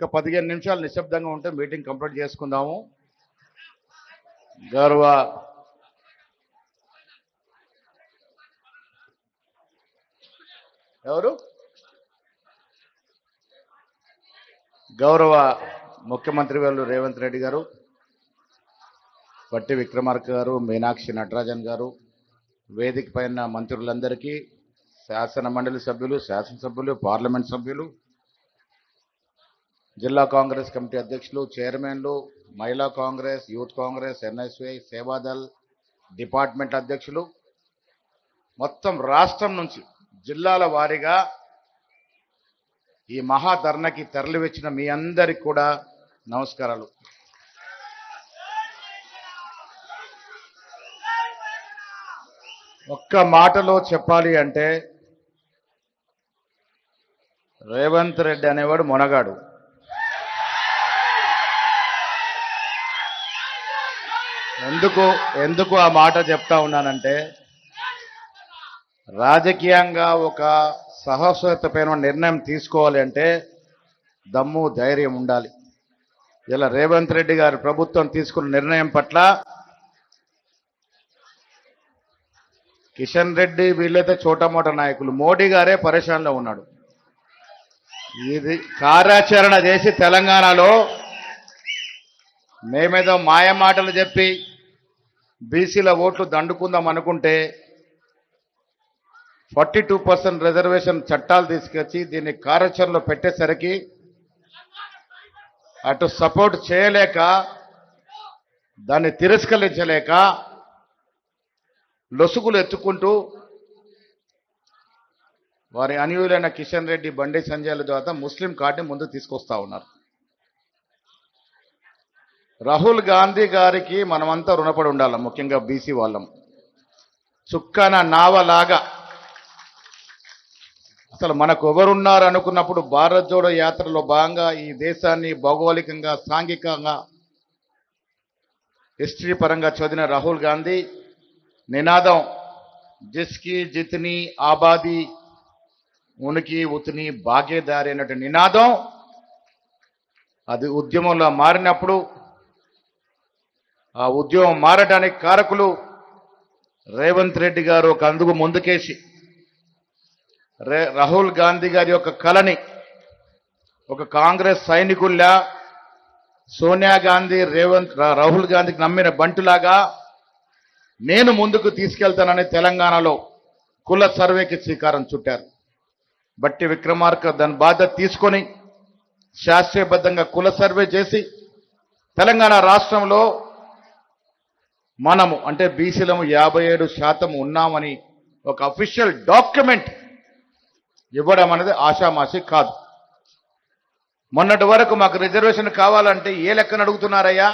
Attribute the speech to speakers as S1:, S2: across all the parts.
S1: ఒక 15 నిమిషాలు నిశ్శబ్దంగా ఉంటే మీటింగ్ కంప్లీట్ చేసుకుందాము. గౌరవ ముఖ్యమంత్రి వారు రేవంత్ రెడ్డి గారు, పట్టి విక్రమార్క గారు, మీనాక్షి నటరాజన్ గారు, వేదిక పైన మంత్రులందరికీ, శాసన మండలి సభ్యులు, శాసనసభ్యులు, పార్లమెంట్ సభ్యులు, జిల్లా కాంగ్రెస్ కమిటీ అధ్యక్షులు, చైర్మన్లు, మహిళా కాంగ్రెస్, యూత్ కాంగ్రెస్, ఎన్ఎస్వై, సేవాదల్ డిపార్ట్మెంట్ అధ్యక్షులు, మొత్తం రాష్ట్రం నుంచి జిల్లాల వారీగా ఈ మహాధర్నాకి తరలివచ్చిన మీ అందరికి కూడా నమస్కారాలు. ఒక్క మాటలో చెప్పాలి అంటే రేవంత్ రెడ్డి అనేవాడు మొనగాడు. ఎందుకు ఆ మాట చెప్తా ఉన్నానంటే, రాజకీయంగా ఒక సాహసోపేతమైన నిర్ణయం తీసుకోవాలి అంటే దమ్ము, ధైర్యం ఉండాలి. ఇలా రేవంత్ రెడ్డి గారి ప్రభుత్వం తీసుకున్న నిర్ణయం పట్ల కిషన్ రెడ్డి వీళ్ళైతే చోటమోట నాయకులు, మోడీ గారే పరేషాన్లో ఉన్నాడు. ఇది కార్యాచరణ చేసి తెలంగాణలో మేమేదో మాయ మాటలు చెప్పి బీసీల ఓట్లు దండుకుందాం అనుకుంటే 42% రిజర్వేషన్ చట్టాలు తీసుకొచ్చి దీన్ని కార్యాచరణలో పెట్టేసరికి అటు సపోర్ట్ చేయలేక, దాన్ని తిరస్కరించలేక లొసుగులు ఎత్తుకుంటూ వారి అనుయులైన కిషన్ రెడ్డి, బండి సంజయ్ల ద్వారా ముస్లిం కార్డుని ముందు తీసుకొస్తా ఉన్నారు. రాహుల్ గాంధీ గారికి మనమంతా రుణపడి ఉండాలి, ముఖ్యంగా బీసీ వాళ్ళం. చుక్కన నావలాగా అసలు మనకు ఎవరున్నారు అనుకున్నప్పుడు భారత్ జోడో యాత్రలో భాగంగా ఈ దేశాన్ని భౌగోళికంగా, సాంఘికంగా, హిస్టరీ పరంగా చదివిన రాహుల్ గాంధీ నినాదం జిస్కి జితనీ ఆబాదీ ఉనికి ఉతనీ భాగేదారి అన్నట్టు నినాదం, అది ఉద్యమంలో మారినప్పుడు ఆ ఉద్యమం మారడానికి కారకులు రేవంత్ రెడ్డి గారు ఒక అందుకు ముందుకేసి రాహుల్ గాంధీ గారి యొక్క కళని ఒక కాంగ్రెస్ సైనికుల్లా, సోనియా గాంధీ రాహుల్ గాంధీకి నమ్మిన బంటులాగా నేను ముందుకు తీసుకెళ్తానని తెలంగాణలో కుల సర్వేకి శ్రీకారం చుట్టారు. బట్టి విక్రమార్క దాని బాధ్యత తీసుకొని శాస్త్రీయబద్ధంగా కుల సర్వే చేసి తెలంగాణ రాష్ట్రంలో మనము అంటే బీసీలము 57% ఉన్నామని ఒక అఫీషియల్ డాక్యుమెంట్ ఇవ్వడం అనేది ఆషామాషి కాదు. మొన్నటి వరకు మాకు రిజర్వేషన్ కావాలంటే ఏ లెక్కన అడుగుతున్నారయ్యా,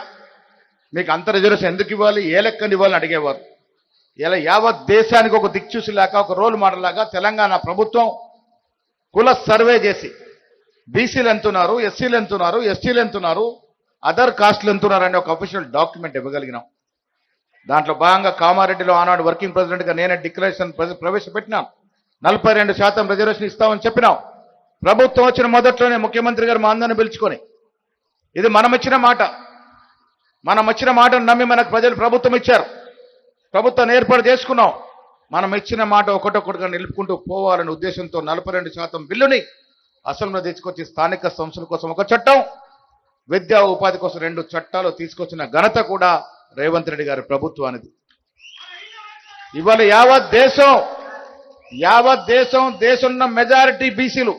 S1: మీకు అంత రిజర్వేషన్ ఎందుకు ఇవ్వాలి, ఏ లెక్కన ఇవ్వాలని అడిగేవారు. ఇలా యావత్ దేశానికి ఒక దిక్చూసిలాగా, ఒక రోల్ మోడల్ లాగా తెలంగాణ ప్రభుత్వం కుల సర్వే చేసి బీసీలు ఎంతున్నారు, ఎస్సీలు ఎంతున్నారు, ఎస్టీలు ఎంతున్నారు, అదర్ కాస్ట్లు ఎంతున్నారు అనే ఒక అఫీషియల్ డాక్యుమెంట్ ఇవ్వగలిగినాం. దాంట్లో భాగంగా కామారెడ్డిలో ఆనాడు వర్కింగ్ ప్రెసిడెంట్గా నేనే డిక్లరేషన్ ప్రవేశపెట్టినాం. 42% రిజర్వేషన్ ఇస్తామని చెప్పినాం. ప్రభుత్వం వచ్చిన మొదట్లోనే ముఖ్యమంత్రి గారు మా అందరిని పిలుచుకొని, ఇది మనం ఇచ్చిన మాటను నమ్మి మనకు ప్రజలు ప్రభుత్వం ఇచ్చారు, ప్రభుత్వాన్ని ఏర్పాటు చేసుకున్నాం. మనం ఇచ్చిన మాట ఒకటొక్కటిగా నిలుపుకుంటూ పోవాలనే ఉద్దేశంతో 42% బిల్లుని అసెంబ్లీలో తీసుకొచ్చి స్థానిక సంస్థల కోసం ఒక చట్టం, విద్యా ఉపాధి కోసం 2 చట్టాలు తీసుకొచ్చిన ఘనత కూడా రేవంత్ రెడ్డి గారి ప్రభుత్వానిది. ఇవాళ యావత్ దేశంలో మెజారిటీ బీసీలు.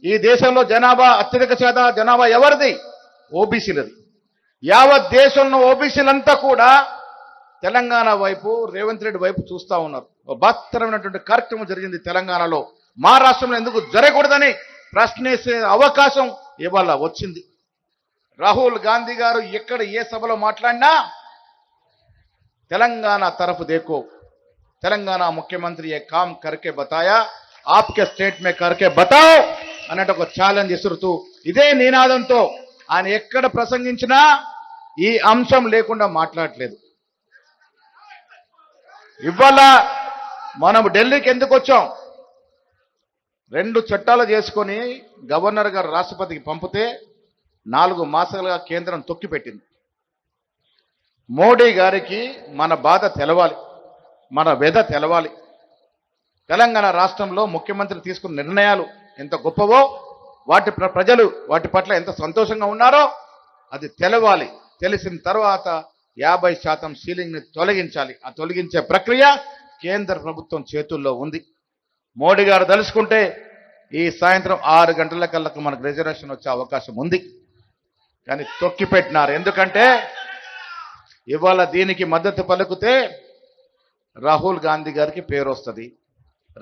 S1: ఈ దేశంలో జనాభా అత్యధిక శాతం జనాభా ఎవరిది? ఓబీసీలది. యావత్ దేశంలో ఓబీసీలంతా కూడా తెలంగాణ వైపు, రేవంత్ రెడ్డి వైపు చూస్తా ఉన్నారు. బహత్తరమైనటువంటి కార్యక్రమం జరిగింది తెలంగాణలో. మా రాష్ట్రంలో ఎందుకు జరగకూడదని ప్రశ్నించే అవకాశం ఇవాళ వచ్చింది. రాహుల్ గాంధీ గారు ఎక్కడ ఏ సభలో మాట్లాడినా తెలంగాణ తరఫు దేకో, తెలంగాణ ముఖ్యమంత్రి ఏ కామ్ కర్కే బతాయా, ఆప్కే స్టేట్ మే కర్కే బతాओ అన్నట్టు ఒక ఛాలెంజ్ ఇస్తురుతూ ఇదే నినాదంతో ఆయన ఎక్కడ ప్రసంగించినా ఈ అంశం లేకుండా మాట్లాడలేదు. ఇవాళ మనం ఢిల్లీకి ఎందుకు వచ్చాం? 2 చట్టాలు చేసుకొని గవర్నర్ గారు రాష్ట్రపతికి పంపితే 4 మాసాలుగా కేంద్రం తొక్కిపెట్టింది. మోడీ గారికి మన బాధ తెలవాలి, మన వ్యధ తెలవాలి. తెలంగాణ రాష్ట్రంలో ముఖ్యమంత్రి తీసుకున్న నిర్ణయాలు ఎంత గొప్పవో, ప్రజలు వాటి పట్ల ఎంత సంతోషంగా ఉన్నారో అది తెలవాలి. తెలిసిన తర్వాత 50% సీలింగ్ని తొలగించాలి. ఆ తొలగించే ప్రక్రియ కేంద్ర ప్రభుత్వం చేతుల్లో ఉంది. మోడీ గారు తలుచుకుంటే ఈ సాయంత్రం 6 గంటల కల్లా మనకు రిజర్వేషన్ వచ్చే అవకాశం ఉంది. కానీ తొక్కిపెట్టినారు. ఎందుకంటే ఇవాళ దీనికి మద్దతు పలుకుతే రాహుల్ గాంధీ గారికి పేరు వస్తుంది,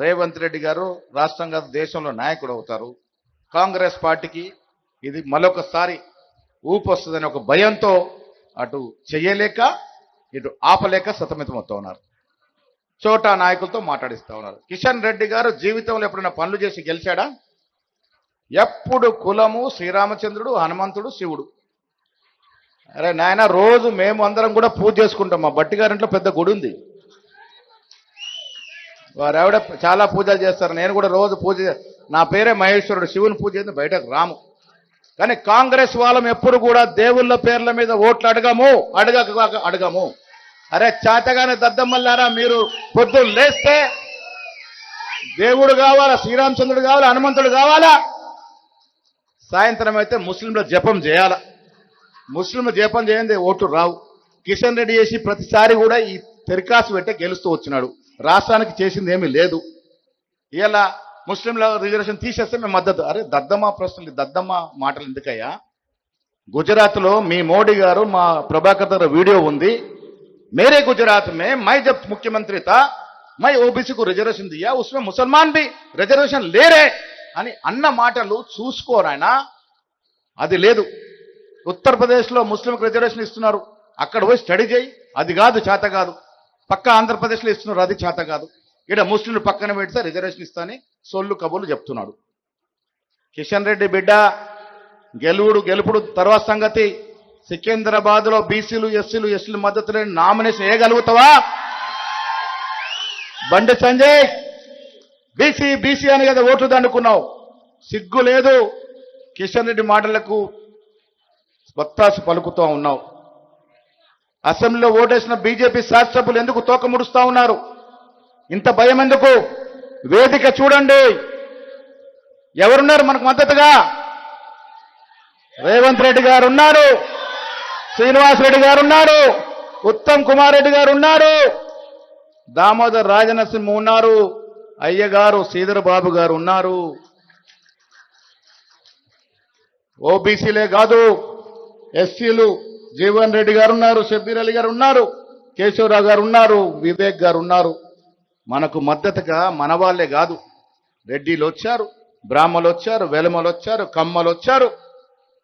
S1: రేవంత్ రెడ్డి గారు రాష్ట్రంగా దేశంలో నాయకుడు అవుతారు, కాంగ్రెస్ పార్టీకి ఇది మరొకసారి ఊపు వస్తుందని ఒక భయంతో అటు చెయ్యలేక ఇటు ఆపలేక సతమతమవుతూ ఉన్నారు. చోటా నాయకులతో మాట్లాడిస్తూ ఉన్నారు. కిషన్ రెడ్డి గారు జీవితంలో ఎప్పుడైనా పనులు చేసి గెలిచాడా? ఎప్పుడు కులము, శ్రీరామచంద్రుడు, హనుమంతుడు, శివుడు. అరే నాయన, రోజు మేము అందరం కూడా పూజ చేసుకుంటాం. మా బట్టి గారింట్లో పెద్ద గుడి ఉంది, వారావిడ చాలా పూజలు చేస్తారు. నేను కూడా రోజు పూజ, నా పేరే మహేశ్వరుడు, శివుని పూజ చేసి బయటకు రాము. కానీ కాంగ్రెస్ వాళ్ళం ఎప్పుడు కూడా దేవుళ్ళ పేర్ల మీద ఓట్లు అడగము. అరే చాతగానే దద్దమ్మల్లారా, మీరు పొద్దున్న లేస్తే దేవుడు కావాలా, శ్రీరామచంద్రుడు కావాలా, హనుమంతుడు కావాలా, సాయంత్రం అయితే ముస్లింల జపం చేయాలా. ముస్లింల జపం చేయండి ఓట్లు రావు. కిషన్ రెడ్డి చేసి ప్రతిసారి కూడా ఈ తెరికాసు పెట్టే గెలుస్తూ వచ్చినాడు. రాష్ట్రానికి చేసింది ఏమీ లేదు. ఇలా ముస్లింల రిజర్వేషన్ తీసేస్తే మేము మద్దతు. అరే దద్దమ్మ ప్రశ్నలు, దద్దమ్మ మాటలు ఎందుకయ్యా? గుజరాత్లో మీ మోడీ గారు, మా ప్రభాకర్ గారు వీడియో ఉంది, मेरे गुजरात में मैं जब मुख्यमंत्री था मैं ओबीसी को रिजर्वेशन दिया, उसमें मुसलमान भी रिजर्वेशन ले रहे అని అన్న మాటలు చూసుకోరాయన. అది లేదు. ఉత్తరప్రదేశ్లో ముస్లింకి రిజర్వేషన్ ఇస్తున్నారు, అక్కడ పోయి స్టడీ చేయి, అది కాదు, చేత కాదు. పక్క ఆంధ్రప్రదేశ్లో ఇస్తున్నారు, అది చేత కాదు. ఇక్కడ ముస్లింలు పక్కన పెడితే రిజర్వేషన్ ఇస్తాని సొల్లు కబుర్లు చెప్తున్నాడు. కిషన్ రెడ్డి బిడ్డ గెలుపుడు తర్వాత సంగతి. సికింద్రాబాద్లో బీసీలు, ఎస్సీలు, ఎస్టీలు మద్దతు లేని నామినేషన్ వేయగలుగుతావా? బండి సంజయ్ బీసీ అని కదా ఓట్లు దండుకున్నావు, సిగ్గు లేదు. కిషన్ రెడ్డి మాటలకు వత్తాసు పలుకుతూ ఉన్నావు. అసెంబ్లీలో ఓటేసిన బీజేపీ శాసనసభ్యులు ఎందుకు తోక ముడుస్తా ఉన్నారు? ఇంత భయం ఎందుకు? వేదిక చూడండి, ఎవరున్నారు మనకు మద్దతుగా? రేవంత్ రెడ్డి గారు ఉన్నారు, శ్రీనివాస్ రెడ్డి గారు ఉన్నారు, ఉత్తమ్ కుమార్ రెడ్డి గారు ఉన్నారు, దామోదర్ రాజనరసింహ ఉన్నారు, అయ్యగారు శ్రీధర్ బాబు గారు ఉన్నారు. ఓబీసీలే కాదు, ఎస్సీలు జీవన్ రెడ్డి గారు ఉన్నారు, షబ్బీర్ అలీ గారు ఉన్నారు, కేశవరావు గారు ఉన్నారు, వివేక్ గారు ఉన్నారు. మనకు మద్దతుగా మన వాళ్ళే కాదు, రెడ్డిలు వచ్చారు, బ్రాహ్మలు వచ్చారు, వెలమలు వచ్చారు, కమ్మలు వచ్చారు.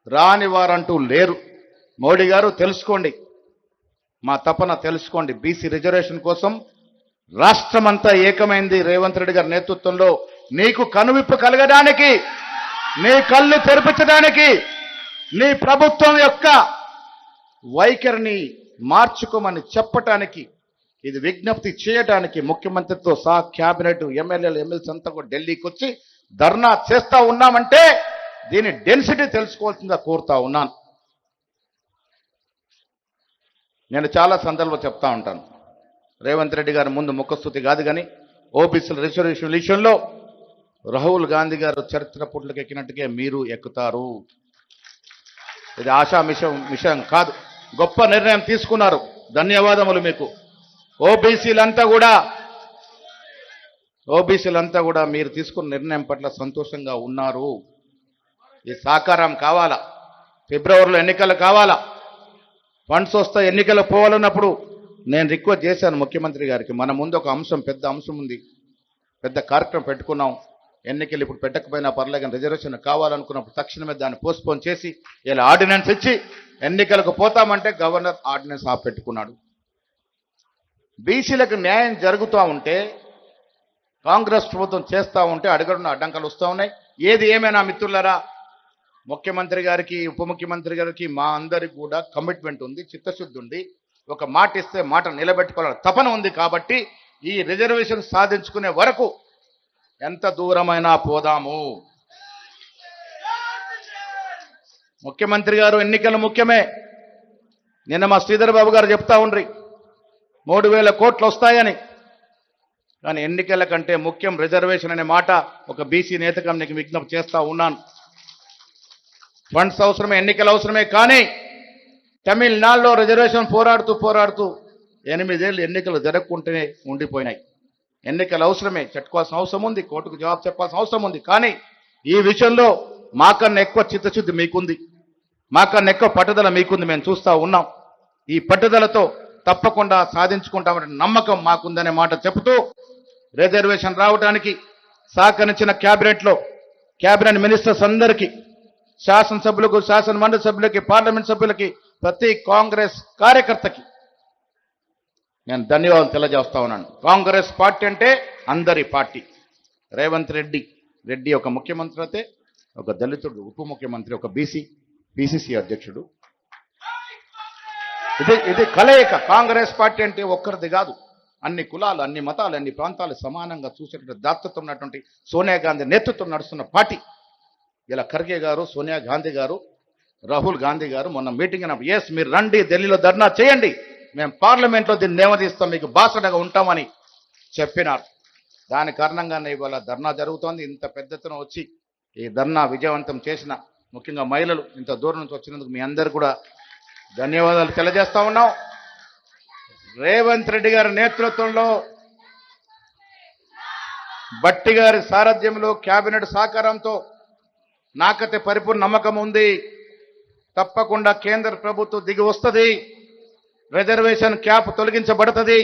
S1: రాని వారంటూ లేరు. మోడీ గారు తెలుసుకోండి, మా తపన తెలుసుకోండి. బీసీ రిజర్వేషన్ కోసం రాష్ట్రమంతా ఏకమైంది రేవంత్ రెడ్డి గారి నేతృత్వంలో. నీకు కనువిప్పు కలగడానికి, నీ కళ్ళు తెరిపించడానికి, నీ ప్రభుత్వం యొక్క వైఖరిని మార్చుకోమని చెప్పటానికి, ఇది విజ్ఞప్తి చేయడానికి ముఖ్యమంత్రితో సహా క్యాబినెట్, ఎమ్మెల్యేలు, ఎమ్మెల్సీ అంతా కూడా ఢిల్లీకి వచ్చి ధర్నా చేస్తా ఉన్నామంటే దీని డెన్సిటీ తెలుసుకోవాల్సిందిగా కోరుతా ఉన్నాను. నేను చాలా సందర్భంలో చెప్తా ఉంటాను, రేవంత్ రెడ్డి గారి ముందు ముఖస్తుతి కాదు, కానీ ఓబీసీల రిజర్వేషన్ విషయంలో రాహుల్ గాంధీ గారు చరిత్ర పుట్లకు ఎక్కినట్టుగా మీరు ఎక్కుతారు. ఇది ఆశా విషయం కాదు. గొప్ప నిర్ణయం తీసుకున్నారు, ధన్యవాదములు మీకు. ఓబీసీలంతా కూడా మీరు తీసుకున్న నిర్ణయం పట్ల సంతోషంగా ఉన్నారు. ఈ సాకారం కావాలా? ఫిబ్రవరిలో ఎన్నికలు కావాలా? ఫండ్స్ వస్తే ఎన్నికలు పోవాలన్నప్పుడు నేను రిక్వెస్ట్ చేశాను ముఖ్యమంత్రి గారికి, మన ముందు ఒక పెద్ద అంశం ఉంది, పెద్ద కార్యక్రమం పెట్టుకున్నాం, ఎన్నికలు ఇప్పుడు పెట్టకపోయినా పర్లేదు, రిజర్వేషన్ కావాలనుకున్నప్పుడు తక్షణమే దాన్ని పోస్ట్పోన్ చేసి ఇలా ఆర్డినెన్స్ ఇచ్చి ఎన్నికలకు పోతామంటే గవర్నర్ ఆర్డినెన్స్ పెట్టుకున్నాడు. బీసీలకు న్యాయం జరుగుతూ ఉంటే, కాంగ్రెస్ ప్రభుత్వం చేస్తూ ఉంటే అడుగుడున్న అడ్డంకాలు వస్తూ ఉన్నాయి. ఏది ఏమైనా మిత్రులారా, ముఖ్యమంత్రి గారికి, ఉప ముఖ్యమంత్రి గారికి, మా అందరికి కూడా కమిట్మెంట్ ఉంది, చిత్తశుద్ధి ఉంది. ఒక మాట ఇస్తే మాట నిలబెట్టుకోవాలని తపన ఉంది. కాబట్టి ఈ రిజర్వేషన్ సాధించుకునే వరకు ఎంత దూరమైనా పోదాము. ముఖ్యమంత్రి గారు ఎన్నికలు ముఖ్యమే. నిన్న మా శ్రీధర్ బాబు గారు చెప్తా ఉండ్రి 3,000 కోట్లు వస్తాయని. కానీ ఎన్నికల కంటే ముఖ్యం రిజర్వేషన్ అనే మాట ఒక బీసీ నేతగా నీకు విజ్ఞప్తి చేస్తా ఉన్నాను. ఫండ్స్ అవసరమే, ఎన్నికలు అవసరమే. కానీ తమిళనాడులో రిజర్వేషన్ పోరాడుతూ 8 ఏళ్ళు ఎన్నికలు జరగకుంటూనే ఉండిపోయినాయి. ఎన్నికలు అవసరమే, చెట్టుకోవాల్సిన అవసరం ఉంది, కోర్టుకు జవాబు చెప్పాల్సిన అవసరం ఉంది. కానీ ఈ విషయంలో మాకన్నా ఎక్కువ చిత్తశుద్ధి మీకుంది, మాకన్నా ఎక్కువ పట్టుదల మీకుంది. మేము చూస్తూ ఉన్నాం. ఈ పట్టుదలతో తప్పకుండా సాధించుకుంటామనే నమ్మకం మాకుందనే మాట చెబుతూ రిజర్వేషన్ రావడానికి సహకరించిన క్యాబినెట్ మినిస్టర్స్ అందరికీ, శాసనసభ్యులకు, శాసన మండలి సభ్యులకి, పార్లమెంట్ సభ్యులకి, ప్రతి కాంగ్రెస్ కార్యకర్తకి నేను ధన్యవాదాలు తెలియజేస్తా ఉన్నాను. కాంగ్రెస్ పార్టీ అంటే అందరి పార్టీ. రేవంత్ రెడ్డి ఒక ముఖ్యమంత్రి అయితే, ఒక దళితుడు ఉప ముఖ్యమంత్రి, ఒక బీసీసీ అధ్యక్షుడు. ఇది కలయిక. కాంగ్రెస్ పార్టీ అంటే ఒక్కరిది కాదు, అన్ని కులాలు, అన్ని మతాలు, అన్ని ప్రాంతాలు సమానంగా చూసేటువంటి దాతృత్వం ఉన్నటువంటి సోనియా గాంధీ నేతృత్వం నడుస్తున్న పార్టీ. ఇలా ఖర్గే గారు, సోనియా గాంధీ గారు, రాహుల్ గాంధీ గారు మొన్న మీటింగ్ అయినప్పుడు ఎస్ మీరు రండి, ఢిల్లీలో ధర్నా చేయండి, మేము పార్లమెంట్లో దీన్ని నిలదీస్తాం, మీకు బాసటగా ఉంటామని చెప్పినారు. దాని కారణంగానే ఇవాళ ధర్నా జరుగుతోంది. ఇంత పెద్ద ఎత్తున వచ్చి ఈ ధర్నా విజయవంతం చేసిన ముఖ్యంగా మహిళలు ఇంత దూరం నుంచి వచ్చినందుకు మీ అందరు కూడా ధన్యవాదాలు తెలియజేస్తా ఉన్నాం. రేవంత్ రెడ్డి గారి నేతృత్వంలో, భట్టి గారి సారథ్యంలో, కేబినెట్ సహకారంతో నాకైతే పరిపూర్ణ నమ్మకం ఉంది. తప్పకుండా కేంద్ర ప్రభుత్వం దిగి వస్తుంది, రిజర్వేషన్ క్యాప్ తొలగించబడుతుంది.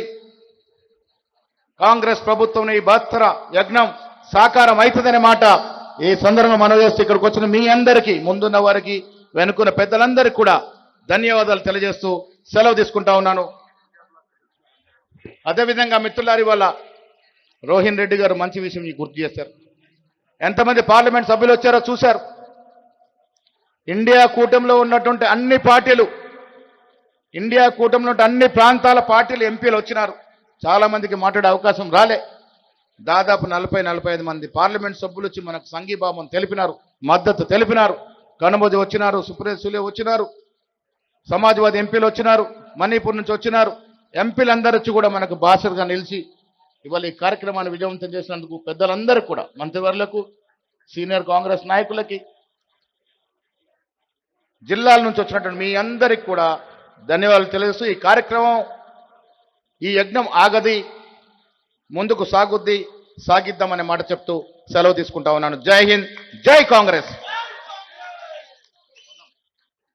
S1: కాంగ్రెస్ ప్రభుత్వం ఈ బహత్తర యజ్ఞం సాకారం అవుతుందనే మాట ఈ సందర్భంగా మనం చేస్తే ఇక్కడికి వచ్చిన మీ అందరికీ, ముందున్న వారికి, వెనుకున్న పెద్దలందరికీ కూడా ధన్యవాదాలు తెలియజేస్తూ సెలవు తీసుకుంటా ఉన్నాను. అదేవిధంగా మిత్రులారి వల్ల రోహిన్ రెడ్డి గారు మంచి విషయం మీకు గుర్తు చేశారు. ఎంతమంది పార్లమెంట్ సభ్యులు వచ్చారో చూశారు. ఇండియా కూటమిలో ఉన్నటువంటి అన్ని పార్టీలు, ఇండియా కూటమిలో ఉన్న అన్ని ప్రాంతాల పార్టీలు ఎంపీలు వచ్చినారు. చాలా మందికి మాట్లాడే అవకాశం రాలే. దాదాపు 40-45 మంది పార్లమెంట్ సభ్యులు వచ్చి మనకు సంఘీభావం తెలిపినారు, మద్దతు తెలిపినారు. కనుమోది వచ్చినారు, సుప్రీం సూలే వచ్చినారు, సమాజ్వాదీ ఎంపీలు వచ్చినారు, మణిపూర్ నుంచి వచ్చినారు. ఎంపీలందరూ వచ్చి కూడా మనకు బాసరుగా నిలిచి ఇవాళ ఈ కార్యక్రమాన్ని విజయవంతం చేసినందుకు పెద్దలందరూ కూడా, మంత్రివర్లకు, సీనియర్ కాంగ్రెస్ నాయకులకి, జిల్లాల నుంచి వచ్చినటువంటి మీ అందరికి కూడా ధన్యవాదాలు తెలియజేస్తూ ఈ కార్యక్రమం, ఈ యజ్ఞం ఆగది, ముందుకు సాగిద్దామనే మాట చెప్తూ సెలవు తీసుకుంటా ఉన్నాను. జై హింద్, జై కాంగ్రెస్.